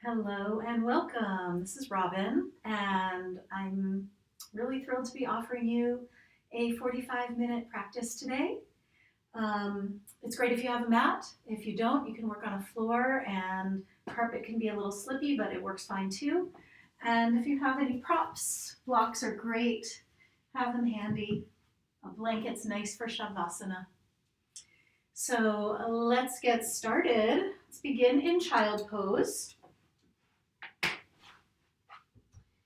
Hello and welcome. This is Robin, and I'm really thrilled to be offering you a 45-minute practice today. It's great if you have a mat. If you don't, you can work on a floor, and carpet can be a little slippy, but it works fine too. And if you have any props, blocks are great. Have them handy. A blanket's nice for Shavasana. So let's get started. Let's begin in child pose.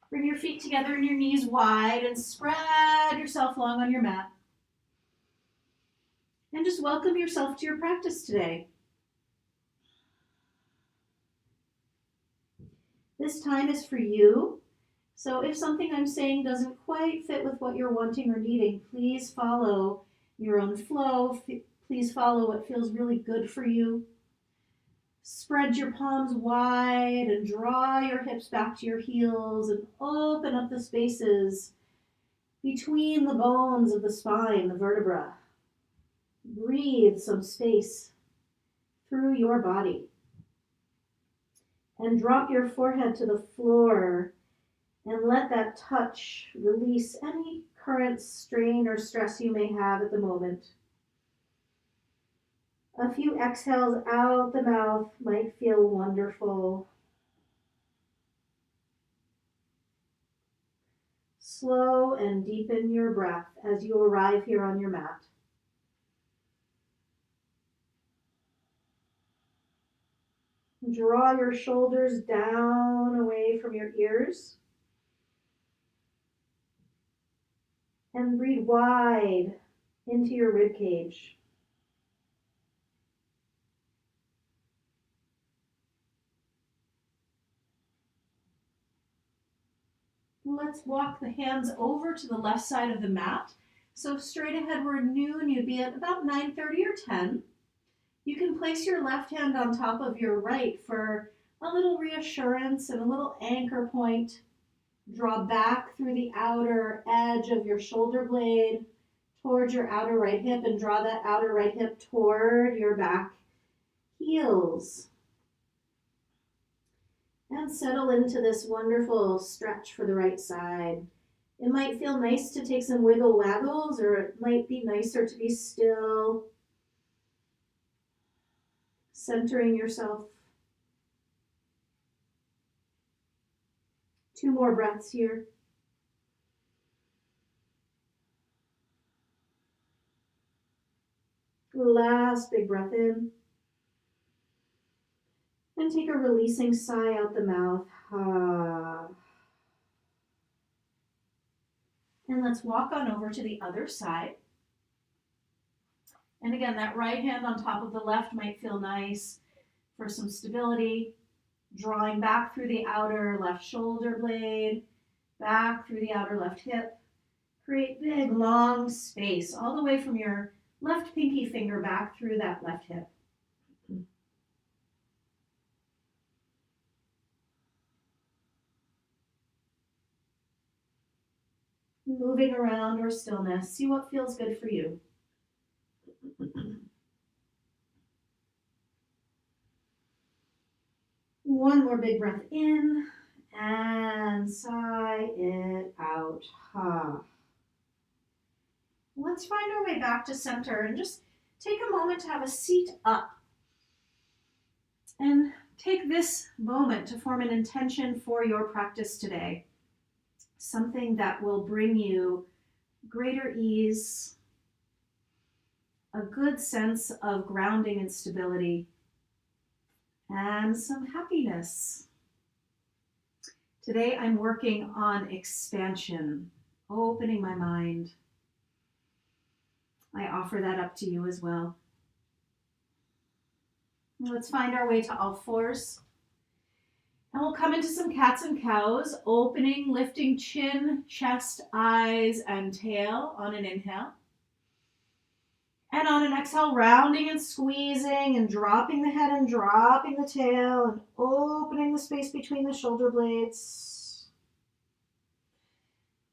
Bring your feet together and your knees wide and spread yourself long on your mat. And just welcome yourself to your practice today. This time is for you. So if something I'm saying doesn't quite fit with what you're wanting or needing, please follow your own flow. Please follow what feels really good for you. Spread your palms wide and draw your hips back to your heels and open up the spaces between the bones of the spine, the vertebra. Breathe some space through your body. And drop your forehead to the floor and let that touch release any current strain or stress you may have at the moment. A few exhales out the mouth might feel wonderful. Slow and deepen your breath as you arrive here on your mat. Draw your shoulders down away from your ears. And breathe wide into your rib cage. Let's walk the hands over to the left side of the mat. So straight ahead, we're noon, you'd be at about 9:30 or 10. You can place your left hand on top of your right for a little reassurance and a little anchor point. Draw back through the outer edge of your shoulder blade towards your outer right hip and draw that outer right hip toward your back heels. And settle into this wonderful stretch for the right side. It might feel nice to take some wiggle waggles, or it might be nicer to be still. Centering yourself. 2 more breaths here. Last big breath in. And take a releasing sigh out the mouth. And let's walk on over to the other side. And again, that right hand on top of the left might feel nice for some stability. Drawing back through the outer left shoulder blade, back through the outer left hip. Create big, long space all the way from your left pinky finger back through that left hip. Moving around or stillness, see what feels good for you. One more big breath in and sigh it out. Let's find our way back to center and just take a moment to have a seat up. And take this moment to form an intention for your practice today. Something that will bring you greater ease, a good sense of grounding and stability, and some happiness. Today I'm working on expansion, opening my mind. I offer that up to you as well. Let's find our way to all fours. And we'll come into some cats and cows, opening, lifting chin, chest, eyes, and tail on an inhale. And on an exhale, rounding and squeezing and dropping the head and dropping the tail and opening the space between the shoulder blades.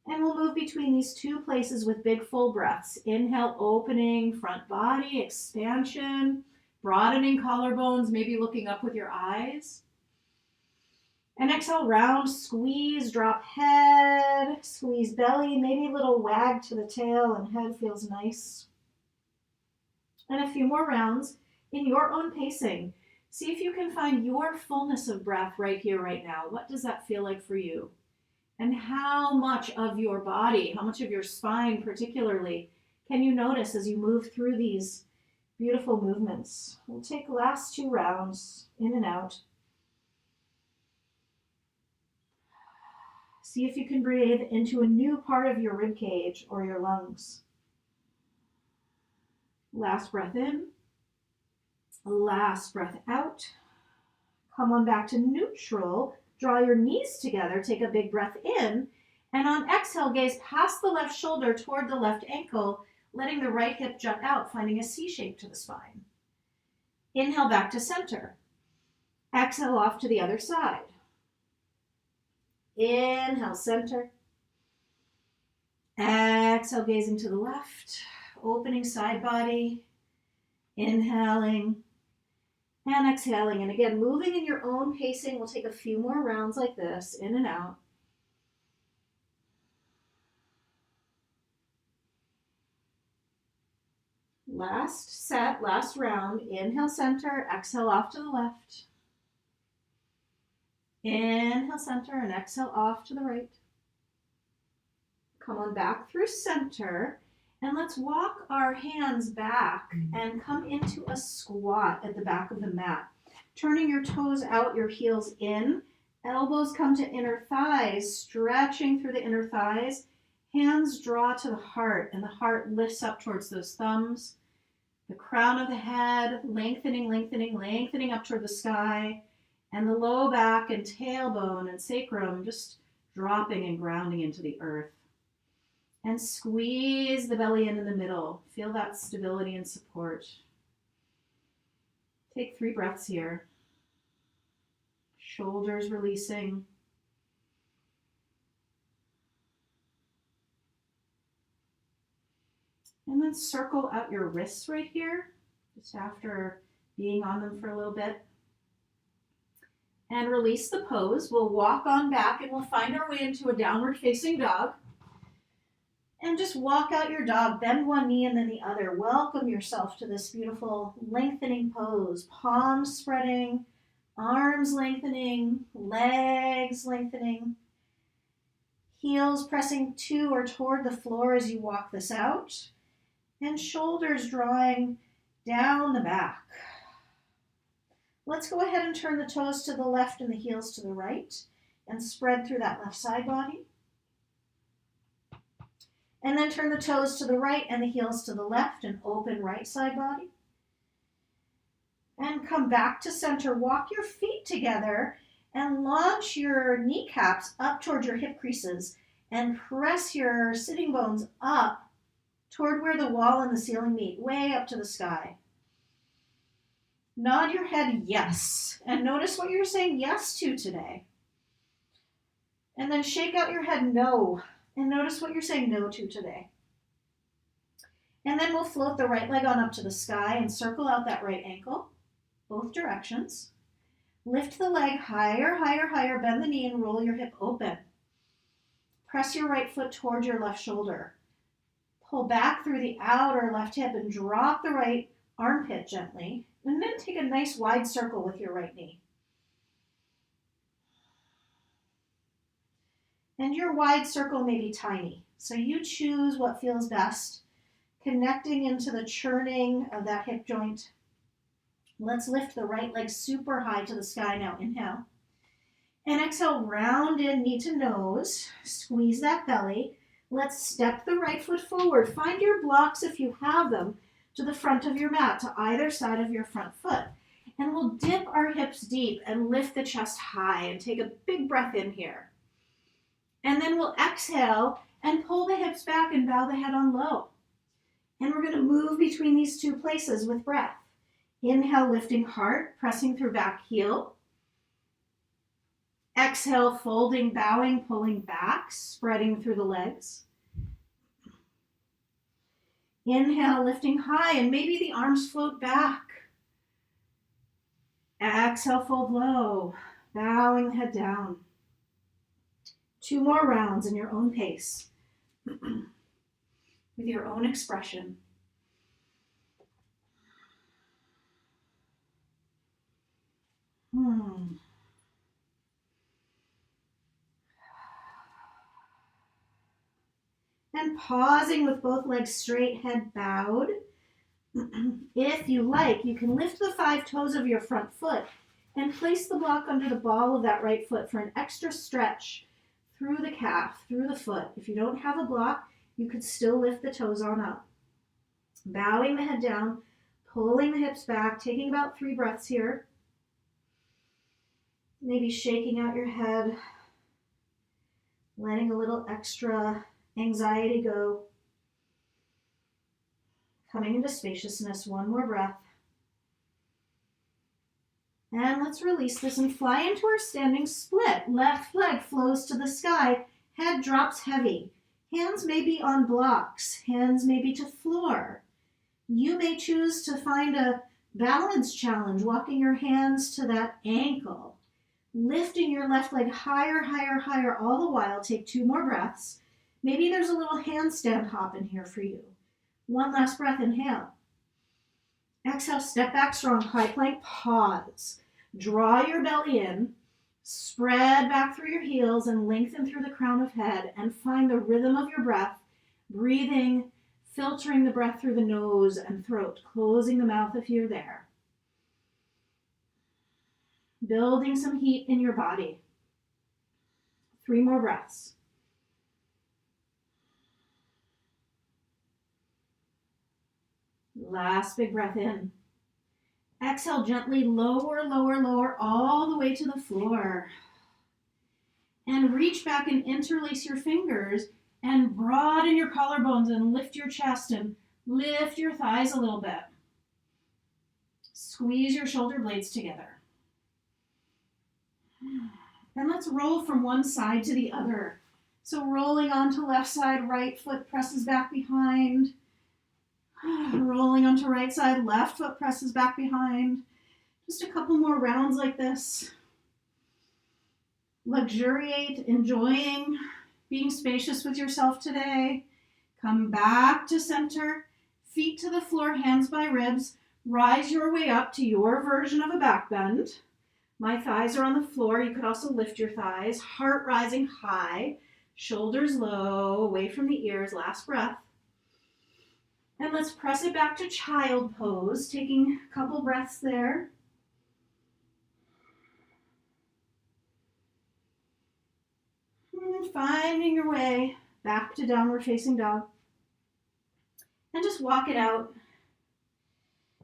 And we'll move between these 2 places with big full breaths. Inhale, opening, front body, expansion, broadening collarbones, maybe looking up with your eyes. And exhale, round, squeeze, drop head, squeeze belly, maybe a little wag to the tail and head feels nice. And a few more rounds in your own pacing. See if you can find your fullness of breath right here, right now. What does that feel like for you? And how much of your body, how much of your spine particularly, can you notice as you move through these beautiful movements? We'll take last 2 rounds, in and out. See if you can breathe into a new part of your rib cage or your lungs. Last breath in. Last breath out. Come on back to neutral. Draw your knees together. Take a big breath in. And on exhale, gaze past the left shoulder toward the left ankle, letting the right hip jut out, finding a C shape to the spine. Inhale back to center. Exhale off to the other side. Inhale, center. Exhale, gazing to the left, opening side body, inhaling and exhaling. And again, moving in your own pacing. We'll take a few more rounds like this, in and out. Last set, last round. Inhale, center, exhale off to the left. Inhale, center, and exhale off to the right. Come on back through center, and let's walk our hands back and come into a squat at the back of the mat. Turning your toes out, your heels in. Elbows come to inner thighs, stretching through the inner thighs. Hands draw to the heart, and the heart lifts up towards those thumbs. The crown of the head, lengthening, lengthening, lengthening up toward the sky. And the low back and tailbone and sacrum just dropping and grounding into the earth. And squeeze the belly in the middle. Feel that stability and support. Take 3 breaths here. Shoulders releasing. And then circle out your wrists right here, just after being on them for a little bit. And release the pose. We'll walk on back and we'll find our way into a downward facing dog. And just walk out your dog, bend one knee and then the other. Welcome yourself to this beautiful lengthening pose. Palms spreading, arms lengthening, legs lengthening. Heels pressing to or toward the floor as you walk this out. And shoulders drawing down the back. Let's go ahead and turn the toes to the left and the heels to the right and spread through that left side body. And then turn the toes to the right and the heels to the left and open right side body. And come back to center. Walk your feet together and launch your kneecaps up toward your hip creases and press your sitting bones up toward where the wall and the ceiling meet, way up to the sky. Nod your head yes, and notice what you're saying yes to today. And then shake out your head no, and notice what you're saying no to today. And then we'll float the right leg on up to the sky and circle out that right ankle, both directions. Lift the leg higher, higher, higher, bend the knee and roll your hip open. Press your right foot toward your left shoulder. Pull back through the outer left hip and drop the right armpit gently. And then take a nice wide circle with your right knee. And your wide circle may be tiny, so you choose what feels best, connecting into the churning of that hip joint. Let's lift the right leg super high to the sky now. Inhale. And exhale, round in, knee to nose. Squeeze that belly. Let's step the right foot forward. Find your blocks if you have them to the front of your mat, to either side of your front foot. And we'll dip our hips deep and lift the chest high and take a big breath in here. And then we'll exhale and pull the hips back and bow the head on low. And we're going to move between these 2 places with breath. Inhale, lifting heart, pressing through back heel. Exhale, folding, bowing, pulling back, spreading through the legs. Inhale, lifting high, and maybe the arms float back. Exhale, fold low. bowing the head down. 2 more rounds in your own pace, with your own expression. And pausing with both legs straight, head bowed. If you like, you can lift the 5 toes of your front foot and place the block under the ball of that right foot for an extra stretch through the calf, through the foot. If you don't have a block, you could still lift the toes on up. Bowing the head down, pulling the hips back, taking about 3 breaths here. Maybe shaking out your head, letting a little extra anxiety go. Coming into spaciousness, 1 more breath. And let's release this and fly into our standing split. Left leg flows to the sky, head drops heavy. Hands may be on blocks, hands may be to floor. You may choose to find a balance challenge, walking your hands to that ankle. Lifting your left leg higher, higher, higher all the while. Take 2 more breaths. Maybe there's a little handstand hop in here for you. 1 last breath, inhale. Exhale, step back strong, high plank, pause. Draw your belly in, spread back through your heels and lengthen through the crown of head and find the rhythm of your breath, breathing, filtering the breath through the nose and throat, closing the mouth if you're there. Building some heat in your body. 3 more breaths. Last big breath in. Exhale, gently lower, lower, lower, all the way to the floor. And reach back and interlace your fingers and broaden your collarbones and lift your chest and lift your thighs a little bit. Squeeze your shoulder blades together. And let's roll from one side to the other. So rolling onto left side, right foot presses back behind. Rolling onto right side, left foot presses back behind. Just a couple more rounds like this. Luxuriate, enjoying being spacious with yourself today. Come back to center, feet to the floor, hands by ribs. Rise your way up to your version of a back bend. My thighs are on the floor. You could also lift your thighs. Heart rising high, shoulders low, away from the ears. Last breath. And let's press it back to child pose, taking a couple breaths there. And finding your way back to downward facing dog. And just walk it out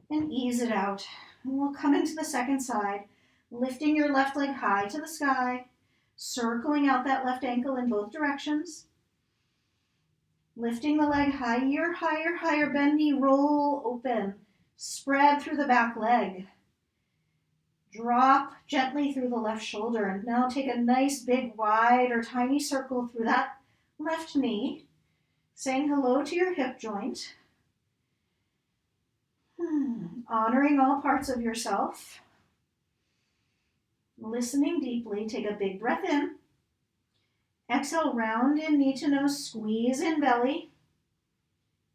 and ease it out. And we'll come into the second side, lifting your left leg high to the sky, circling out that left ankle in both directions. Lifting the leg higher, higher, higher, bend knee, roll open, spread through the back leg. Drop gently through the left shoulder, and now take a nice big wide or tiny circle through that left knee, saying hello to your hip joint. Honoring all parts of yourself. Listening deeply, take a big breath in. Exhale, round in, knee to nose, squeeze in belly.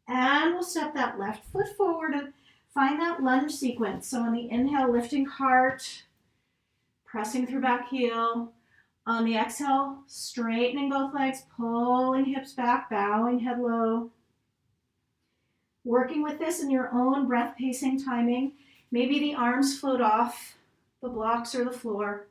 And we'll step that left foot forward and find that lunge sequence. So on the inhale, lifting heart, pressing through back heel. On the exhale, straightening both legs, pulling hips back, bowing head low. Working with this in your own breath pacing timing. Maybe the arms float off the blocks or the floor.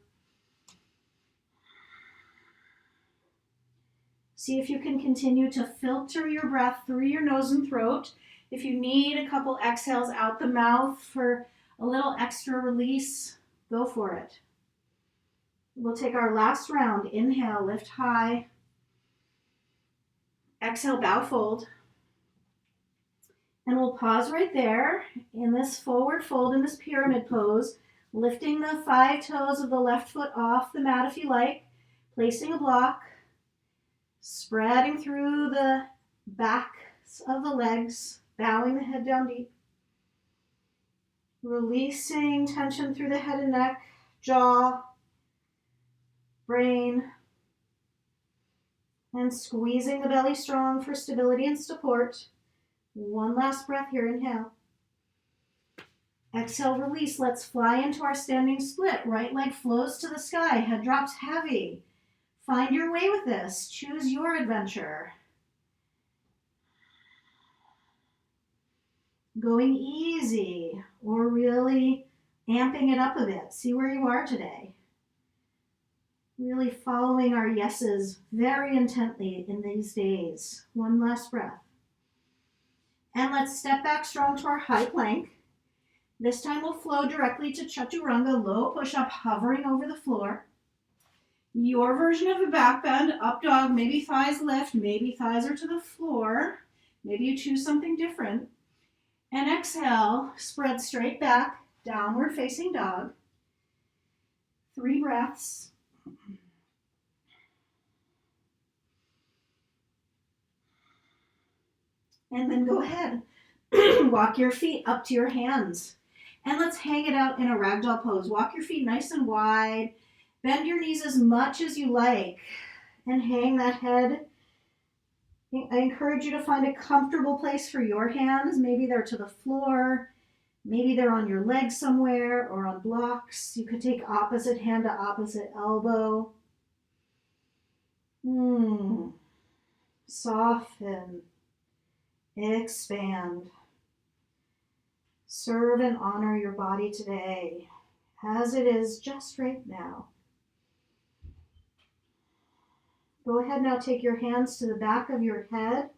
See if you can continue to filter your breath through your nose and throat. If you need a couple exhales out the mouth for a little extra release, go for it. We'll take our last round. Inhale, lift high. Exhale, bow fold. And we'll pause right there in this forward fold, in this pyramid pose, lifting the 5 toes of the left foot off the mat if you like, placing a block, spreading through the backs of the legs, bowing the head down deep. Releasing tension through the head and neck, jaw, brain. And squeezing the belly strong for stability and support. One last breath here, inhale. Exhale, release. Let's fly into our standing split. Right leg flows to the sky, head drops heavy. Find your way with this. Choose your adventure. Going easy or really amping it up a bit. See where you are today. Really following our yeses very intently in these days. One last breath. And let's step back strong to our high plank. This time we'll flow directly to Chaturanga, low push-up, hovering over the floor. Your version of a back bend, up dog, maybe thighs lift, maybe thighs are to the floor. Maybe you choose something different. And exhale, spread straight back, downward facing dog. 3 breaths. And then go ahead, walk your feet up to your hands. And let's hang it out in a ragdoll pose. Walk your feet nice and wide. Bend your knees as much as you like. And hang that head. I encourage you to find a comfortable place for your hands. Maybe they're to the floor. Maybe they're on your leg somewhere or on blocks. You could take opposite hand to opposite elbow. Soften. Expand. Serve and honor your body today as it is just right now. Go ahead now, take your hands to the back of your head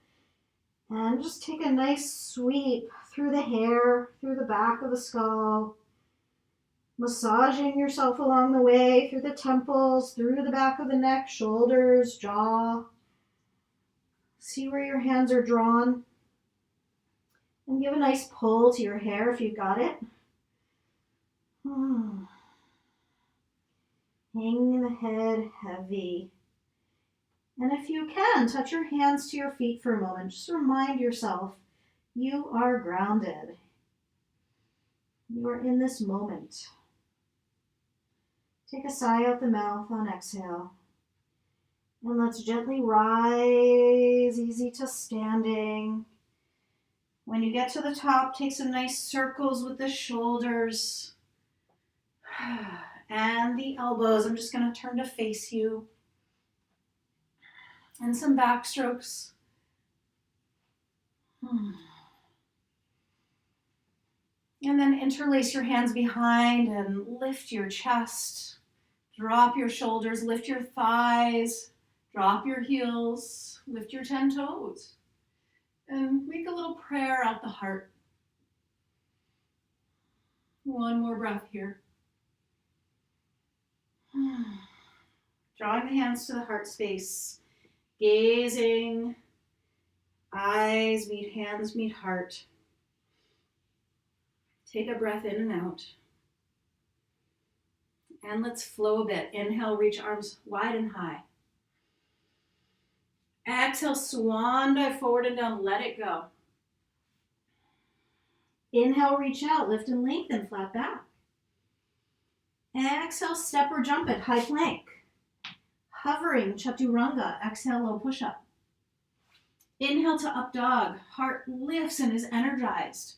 and just take a nice sweep through the hair, through the back of the skull, massaging yourself along the way through the temples, through the back of the neck, shoulders, jaw. See where your hands are drawn. And give a nice pull to your hair if you've got it. Hang the head heavy. And if you can, touch your hands to your feet for a moment. Just remind yourself you are grounded. You are in this moment. Take a sigh out the mouth on exhale. And let's gently rise, easy to standing. When you get to the top, take some nice circles with the shoulders and the elbows. I'm just going to turn to face you. And some back strokes. And then interlace your hands behind and lift your chest. Drop your shoulders, lift your thighs, drop your heels, lift your 10 toes. And make a little prayer out the heart. One more breath here. Drawing the hands to the heart space. Gazing. Eyes meet hands, meet heart. Take a breath in and out. And let's flow a bit. Inhale, reach arms wide and high. Exhale, swan dive forward and down, let it go. Inhale, reach out, lift and lengthen, flat back. Exhale, step or jump it, high plank. Hovering, chaturanga, exhale, low push-up. Inhale to up dog, heart lifts and is energized.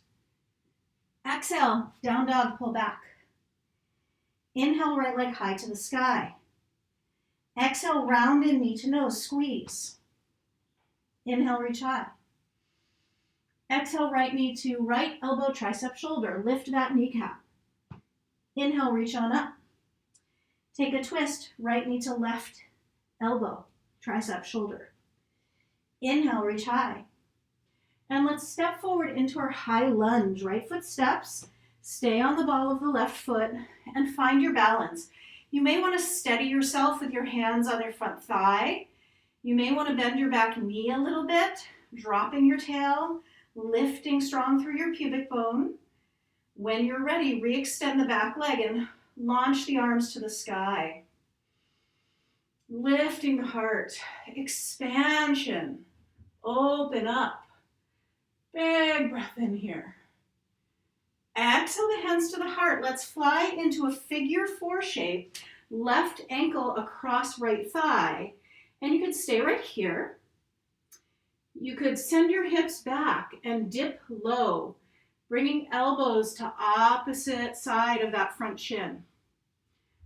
Exhale, down dog, pull back. Inhale, right leg high to the sky. Exhale, round in, knee to nose, squeeze. Inhale, reach high. Exhale, right knee to right elbow, tricep, shoulder. Lift that kneecap. Inhale, reach on up. Take a twist, right knee to left elbow, tricep, shoulder. Inhale, reach high. And let's step forward into our high lunge. Right foot steps, stay on the ball of the left foot, and find your balance. You may want to steady yourself with your hands on your front thigh. You may want to bend your back knee a little bit, dropping your tail, lifting strong through your pubic bone. When you're ready, re-extend the back leg and launch the arms to the sky. Lifting the heart, expansion, open up. Big breath in here. Exhale the hands to the heart. Let's fly into a figure 4 shape. left ankle across right thigh, and you could stay right here. You could send your hips back and dip low, bringing elbows to opposite side of that front shin.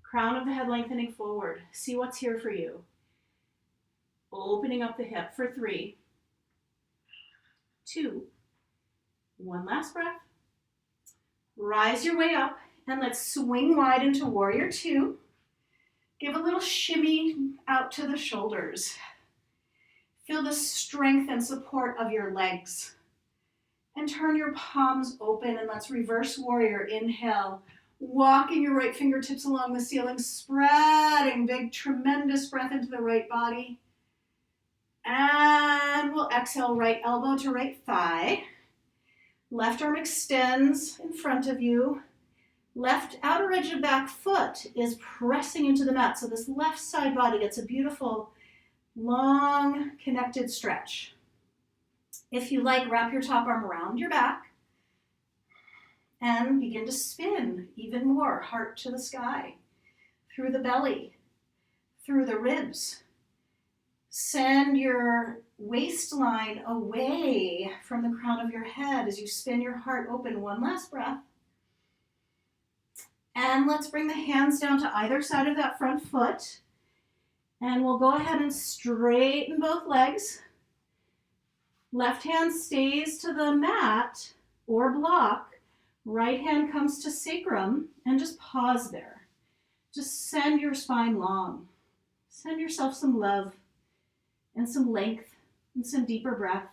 Crown of the head lengthening forward. See what's here for you. Opening up the hip for 3, 2, 1 last breath. Rise your way up and let's swing wide into warrior 2. Give a little shimmy out to the shoulders. Feel the strength and support of your legs. And turn your palms open and let's reverse warrior. Inhale, walking your right fingertips along the ceiling, spreading big, tremendous breath into the right body. And we'll exhale, right elbow to right thigh. Left arm extends in front of you. Left outer edge of back foot is pressing into the mat. So this left side body gets a beautiful, long, connected stretch. If you like, wrap your top arm around your back and begin to spin even more, heart to the sky, through the belly, through the ribs. Send your waistline away from the crown of your head as you spin your heart open. One last breath. And let's bring the hands down to either side of that front foot. And we'll go ahead and straighten both legs. Left hand stays to the mat or block. Right hand comes to sacrum and just pause there. Just send your spine long. Send yourself some love and some length and some deeper breath.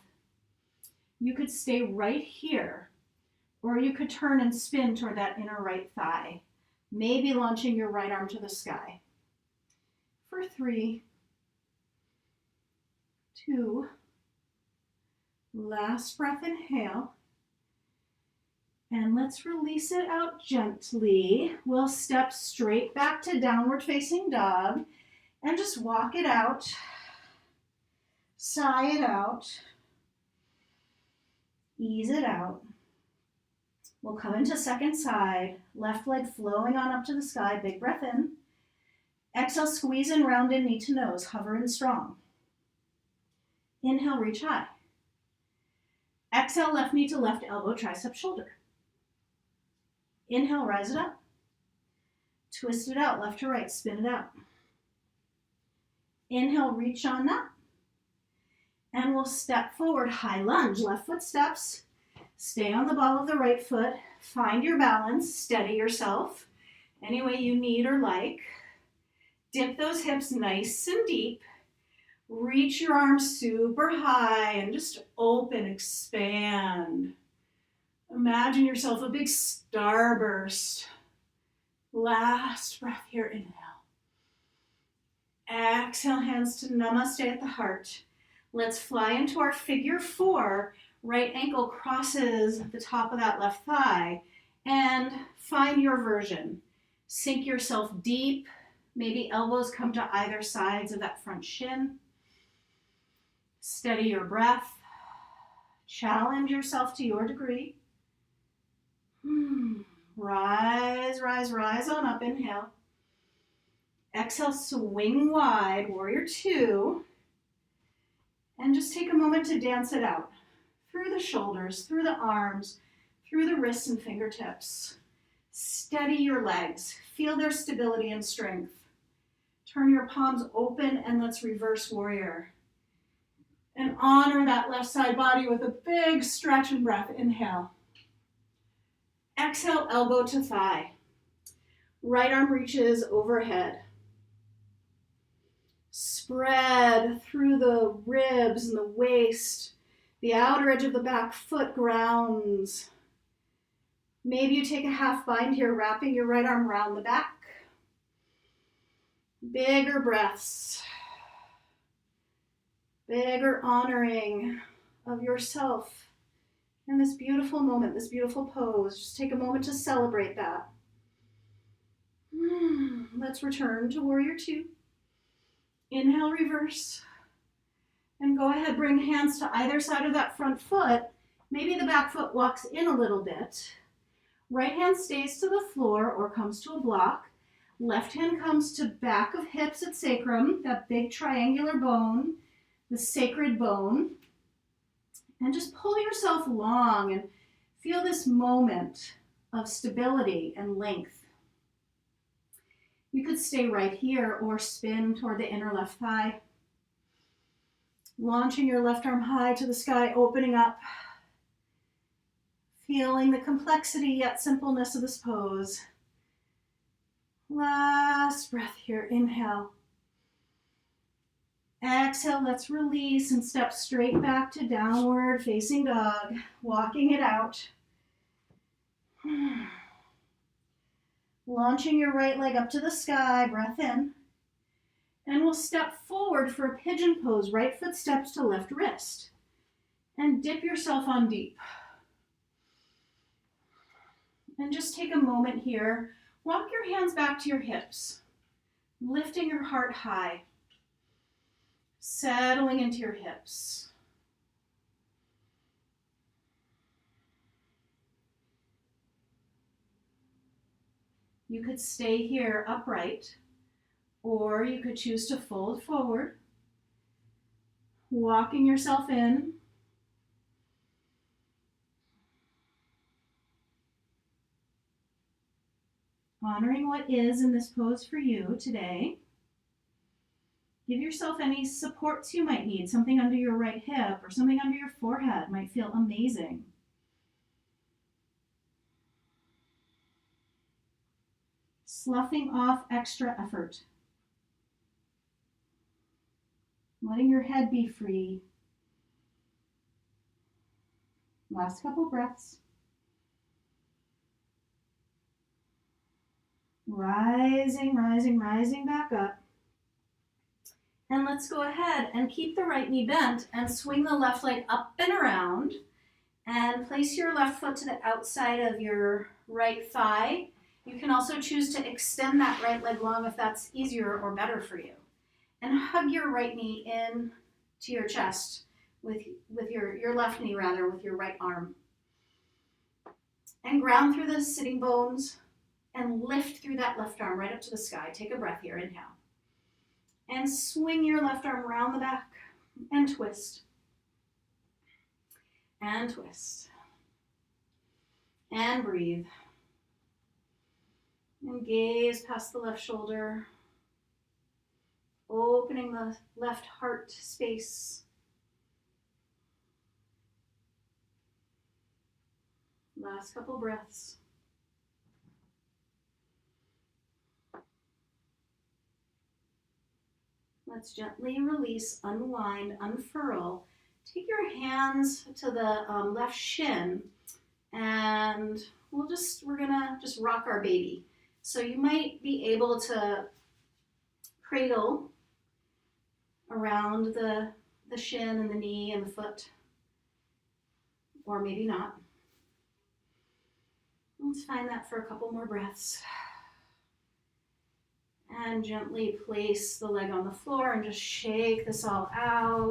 You could stay right here, or you could turn and spin toward that inner right thigh, maybe launching your right arm to the sky. For 3, 2, last breath, inhale. And let's release it out gently. We'll step straight back to downward facing dog and just walk it out. Sigh it out. Ease it out. We'll come into second side. Left leg flowing on up to the sky. Big breath in. Exhale, squeeze in, round in, knee to nose. Hover in strong. Inhale, reach high. Exhale, left knee to left elbow, tricep, shoulder. Inhale, rise it up. Twist it out, left to right, spin it out. Inhale, reach on up. And we'll step forward, high lunge, left foot steps. Stay on the ball of the right foot. Find your balance, steady yourself any way you need or like. Dip those hips nice and deep. Reach your arms super high and just open, expand. Imagine yourself a big starburst. Last breath here, inhale. Exhale, hands to namaste at the heart. Let's fly into our figure 4. Right ankle crosses the top of that left thigh. And find your version. Sink yourself deep. Maybe elbows come to either sides of that front shin. Steady your breath. Challenge yourself to your degree. Rise, rise, rise on up. Inhale. Exhale, swing wide, warrior 2. And just take a moment to dance it out. Through the shoulders, through the arms, through the wrists and fingertips. Steady your legs. Feel their stability and strength. Turn your palms open and let's reverse warrior. And honor that left side body with a big stretch and breath. Inhale. Exhale, elbow to thigh. Right arm reaches overhead. Spread through the ribs and the waist. The outer edge of the back foot grounds. Maybe you take a half bind here, wrapping your right arm around the back. Bigger breaths. Bigger honoring of yourself and this beautiful moment, this beautiful pose. Just take a moment to celebrate that. Let's return to warrior 2. Inhale, reverse. And go ahead, bring hands to either side of that front foot. Maybe the back foot walks in a little bit. Right hand stays to the floor or comes to a block. Left hand comes to back of hips at sacrum, that big triangular bone, the sacred bone. And just pull yourself long and feel this moment of stability and length. You could stay right here or spin toward the inner left thigh. Launching your left arm high to the sky, opening up. Feeling the complexity yet simpleness of this pose. Last breath here, inhale. Exhale, let's release and step straight back to downward facing dog, walking it out. Launching your right leg up to the sky, breath in. And we'll step forward for a pigeon pose, right foot steps to left wrist. And dip yourself on deep. And just take a moment here. Walk your hands back to your hips, lifting your heart high, settling into your hips. You could stay here upright, or you could choose to fold forward, walking yourself in. Honoring what is in this pose for you today. Give yourself any supports you might need. Something under your right hip or something under your forehead might feel amazing. Sloughing off extra effort. Letting your head be free. Last couple breaths. Rising, rising, rising back up. And let's go ahead and keep the right knee bent and swing the left leg up and around. And place your left foot to the outside of your right thigh. You can also choose to extend that right leg long if that's easier or better for you. And hug your right knee in to your chest with your left knee with your right arm. And ground through the sitting bones. And lift through that left arm right up to the sky. Take a breath here, inhale. And swing your left arm around the back and twist. And twist. And breathe. And gaze past the left shoulder. Opening the left heart space. Last couple breaths. Let's gently release, unwind, unfurl. Take your hands to the left shin, and we're gonna just rock our baby. So you might be able to cradle around the shin and the knee and the foot, or maybe not. Let's find that for a couple more breaths. And gently place the leg on the floor and just shake this all out.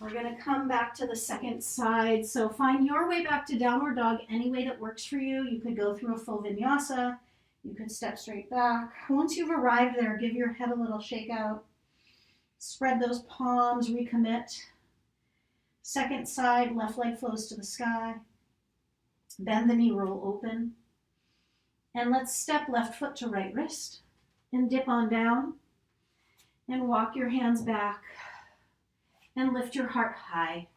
We're going to come back to the second side. So find your way back to downward dog any way that works for you. You could go through a full vinyasa. You could step straight back. Once you've arrived there, give your head a little shake out. Spread those palms, recommit. Second side, left leg flows to the sky. Bend the knee, roll open. And let's step left foot to right wrist and dip on down and walk your hands back and lift your heart high.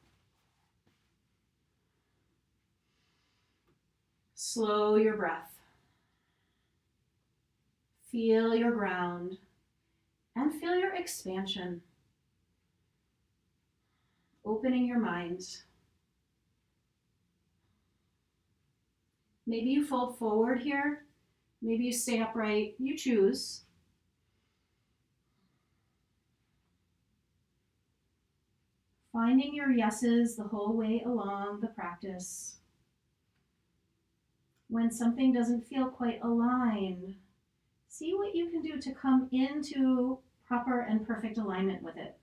Slow your breath. Feel your ground and feel your expansion. Opening your mind. Maybe you fold forward here. Maybe you stay upright. You choose. Finding your yeses the whole way along the practice. When something doesn't feel quite aligned, see what you can do to come into proper and perfect alignment with it.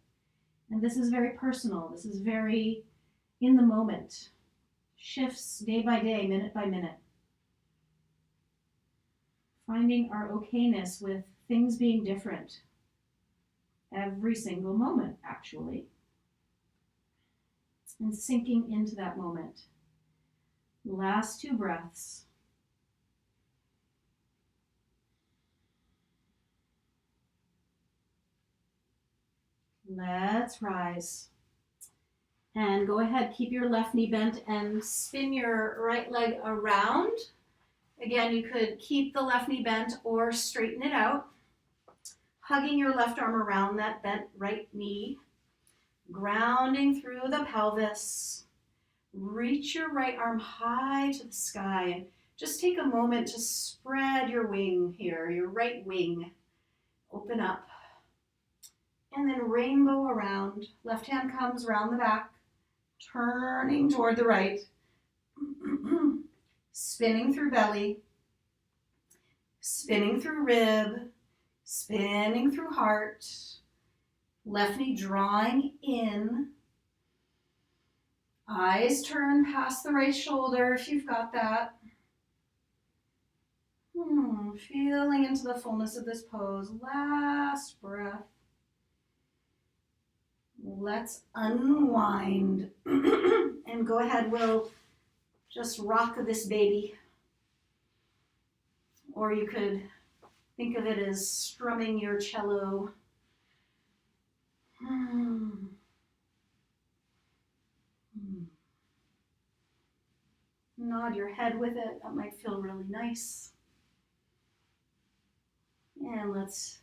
And this is very personal. This is very in the moment. Shifts day by day, minute by minute. Finding our okayness with things being different every single moment, actually. And sinking into that moment. Last 2 breaths. Let's rise. And go ahead, keep your left knee bent and spin your right leg around. Again, you could keep the left knee bent or straighten it out. Hugging your left arm around that bent right knee. Grounding through the pelvis. Reach your right arm high to the sky. And just take a moment to spread your wing here, your right wing. Open up. And then rainbow around. Left hand comes around the back, turning toward the right. Spinning through belly. Spinning through rib. Spinning through heart. Left knee drawing in. Eyes turn past the right shoulder if you've got that. Feeling into the fullness of this pose. Last breath. Let's unwind. And go ahead, we'll just rock this baby. Or you could think of it as strumming your cello. Nod your head with it. That might feel really nice. And let's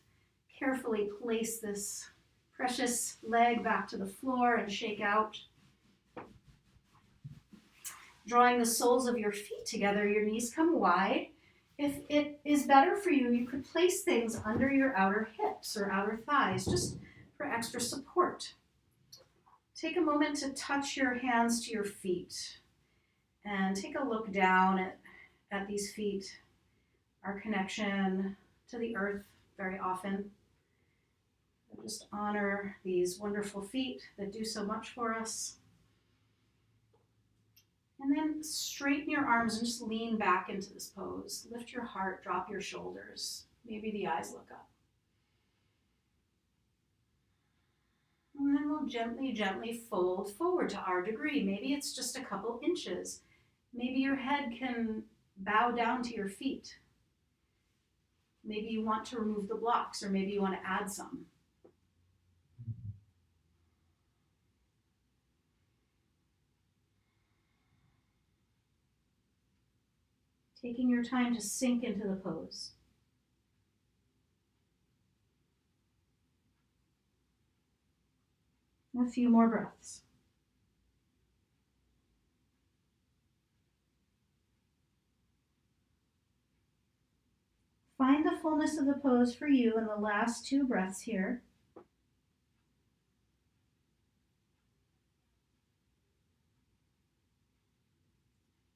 carefully place this precious leg back to the floor and shake out. Drawing the soles of your feet together, your knees come wide. If it is better for you, you could place things under your outer hips or outer thighs just for extra support. Take a moment to touch your hands to your feet and take a look down at these feet, our connection to the earth very often. Just honor these wonderful feet that do so much for us. And then straighten your arms and just lean back into this pose. Lift your heart, drop your shoulders. Maybe the eyes look up. And then we'll gently, gently fold forward to our degree. Maybe it's just a couple inches. Maybe your head can bow down to your feet. Maybe you want to remove the blocks, or maybe you want to add some. Taking your time to sink into the pose. A few more breaths. Find the fullness of the pose for you in the last 2 breaths here.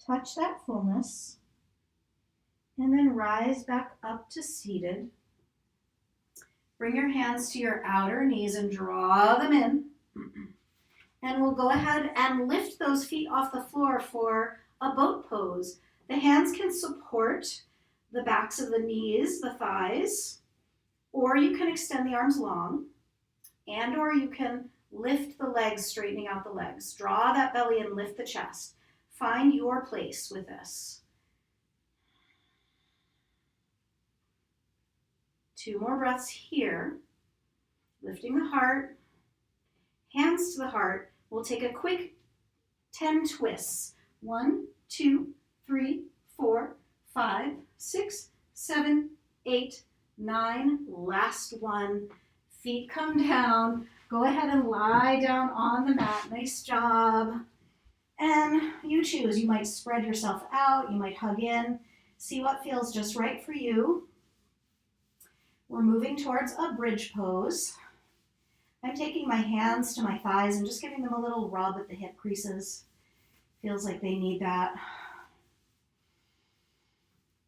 Touch that fullness. And then rise back up to seated. Bring your hands to your outer knees and draw them in. And we'll go ahead and lift those feet off the floor for a boat pose. The hands can support the backs of the knees, the thighs, or you can extend the arms long, and or you can lift the legs, straightening out the legs. Draw that belly and lift the chest. Find your place with this. 2 more breaths here. Lifting the heart, hands to the heart. We'll take a quick 10 twists. 1, 2, 3, 4, 5, 6, 7, 8, 9. Last one. Feet come down. Go ahead and lie down on the mat. Nice job. And you choose. You might spread yourself out. You might hug in. See what feels just right for you. We're moving towards a bridge pose. I'm taking my hands to my thighs and just giving them a little rub at the hip creases. Feels like they need that.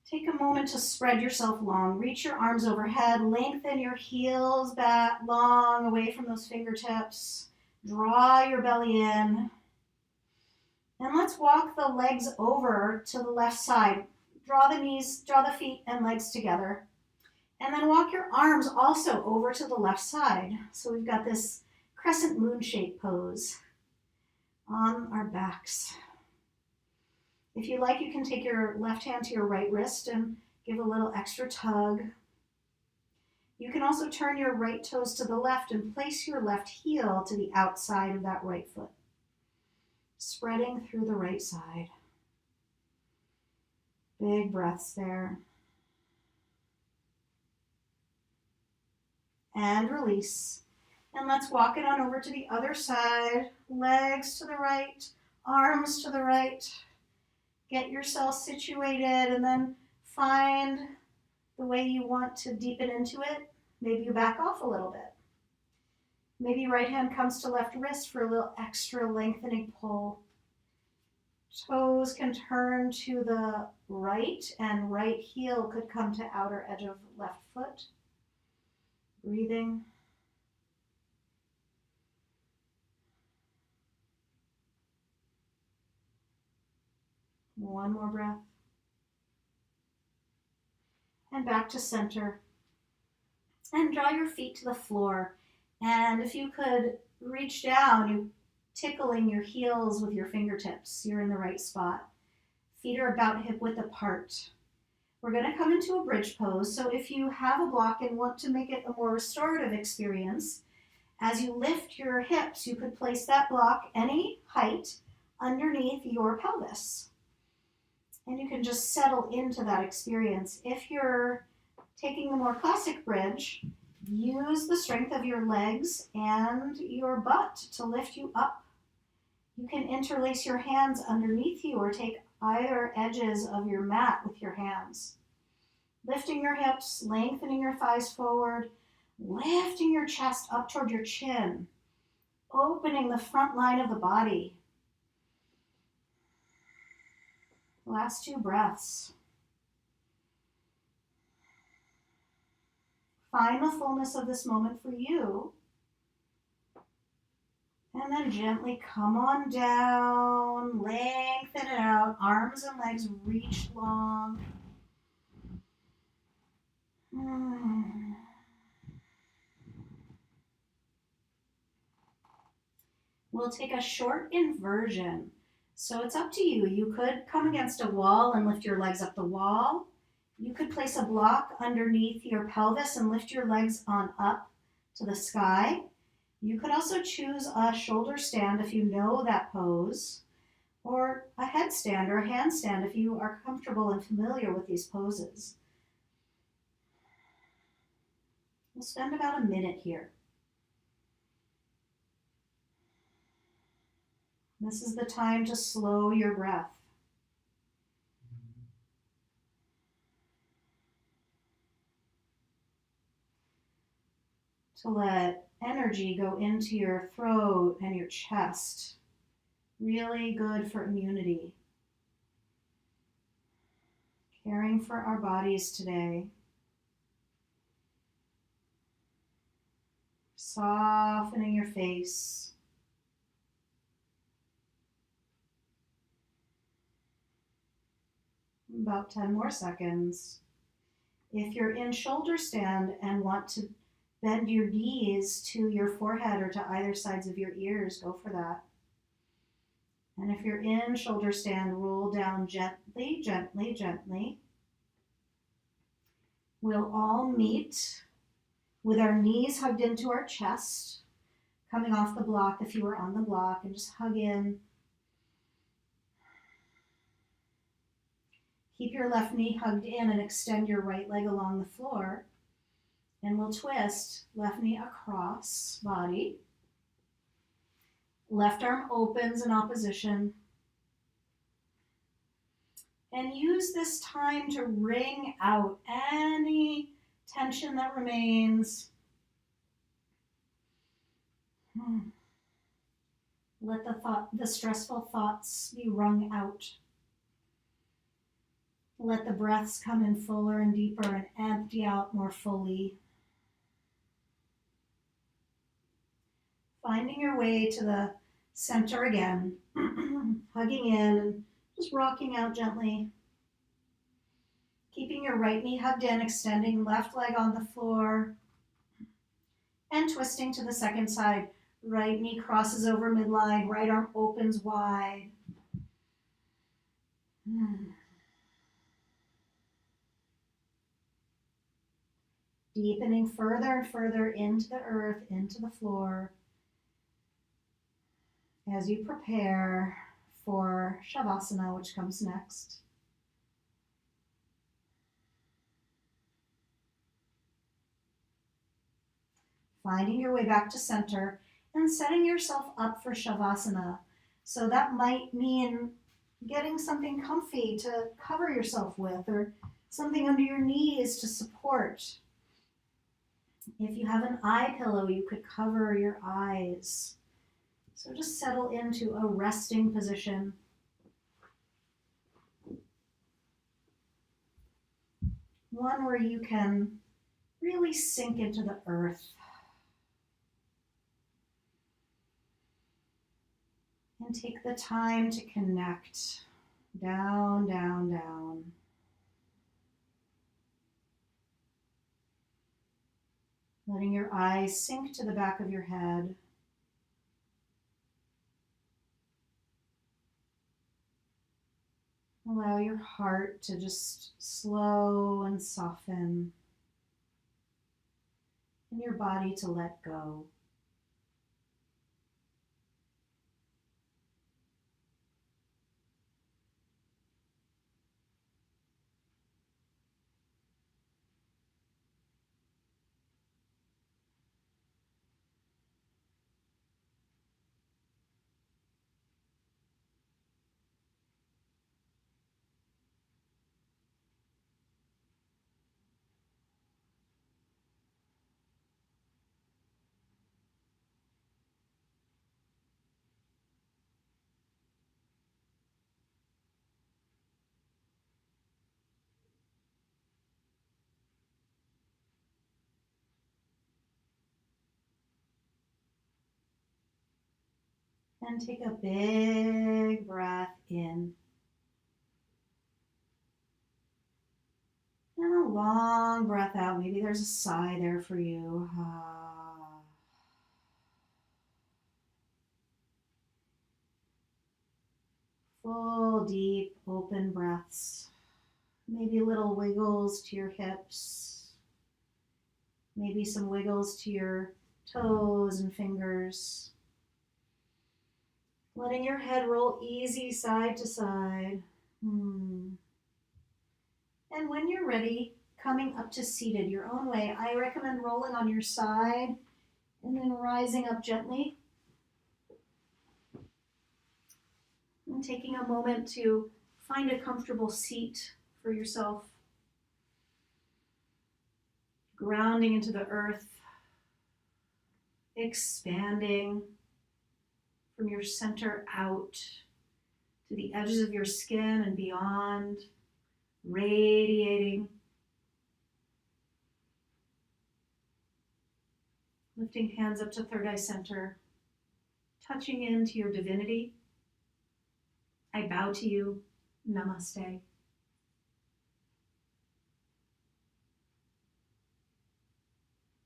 Take a moment to spread yourself long. Reach your arms overhead. Lengthen your heels back long away from those fingertips. Draw your belly in. And let's walk the legs over to the left side. draw the feet and legs together. And then walk your arms also over to the left side. So we've got this crescent moon shape pose on our backs. If you like, you can take your left hand to your right wrist and give a little extra tug. You can also turn your right toes to the left and place your left heel to the outside of that right foot, spreading through the right side. Big breaths there. And release. And let's walk it on over to the other side. Legs to the right, arms to the right. Get yourself situated and then find the way you want to deepen into it. Maybe you back off a little bit. Maybe right hand comes to left wrist for a little extra lengthening pull. Toes can turn to the right and right heel could come to outer edge of left foot. Breathing. One more breath. And back to center. And draw your feet to the floor. And if you could reach down, you tickling your heels with your fingertips. You're in the right spot. Feet are about hip width apart. We're going to come into a bridge pose. So if you have a block and want to make it a more restorative experience, as you lift your hips, you could place that block any height underneath your pelvis. And you can just settle into that experience. If you're taking the more classic bridge, use the strength of your legs and your butt to lift you up. You can interlace your hands underneath you or take either edges of your mat with your hands. Lifting your hips, lengthening your thighs forward, lifting your chest up toward your chin, opening the front line of the body. Last 2 breaths. Find the fullness of this moment for you. And then gently come on down, lengthen it out, arms and legs reach long. We'll take a short inversion. So it's up to you. You could come against a wall and lift your legs up the wall. You could place a block underneath your pelvis and lift your legs on up to the sky. You could also choose a shoulder stand if you know that pose, or a headstand or a handstand if you are comfortable and familiar with these poses. We'll spend about a minute here. This is the time to slow your breath. To let energy go into your throat and your chest. Really good for immunity. Caring for our bodies today. Softening your face. About 10 more seconds. If you're in shoulder stand and want to bend your knees to your forehead or to either sides of your ears, go for that. And if you're in shoulder stand, roll down gently, gently, gently. We'll all meet with our knees hugged into our chest, coming off the block if you were on the block, and just hug in. Keep your left knee hugged in and extend your right leg along the floor. And we'll twist left knee across body. Left arm opens in opposition. And use this time to wring out any tension that remains. Let the stressful thoughts be wrung out. Let the breaths come in fuller and deeper and empty out more fully. Finding your way to the center again, hugging in and just rocking out gently. Keeping your right knee hugged in, extending left leg on the floor, and twisting to the second side. Right knee crosses over midline, right arm opens wide. Deepening further and further into the earth, into the floor, as you prepare for Shavasana, which comes next. Finding your way back to center and setting yourself up for Shavasana. So that might mean getting something comfy to cover yourself with, or something under your knees to support. If you have an eye pillow, you could cover your eyes. So just settle into a resting position. One where you can really sink into the earth. And take the time to connect. Down, down, down. Letting your eyes sink to the back of your head. Allow your heart to just slow and soften. And your body to let go. And take a big breath in. And a long breath out. Maybe there's a sigh there for you. Full, deep, open breaths. Maybe little wiggles to your hips. Maybe some wiggles to your toes and fingers. Letting your head roll easy side to side. And when you're ready, coming up to seated your own way, I recommend rolling on your side and then rising up gently. And taking a moment to find a comfortable seat for yourself. Grounding into the earth. Expanding from your center out to the edges of your skin and beyond, radiating, lifting hands up to third eye center, touching into your divinity. I bow to you. Namaste.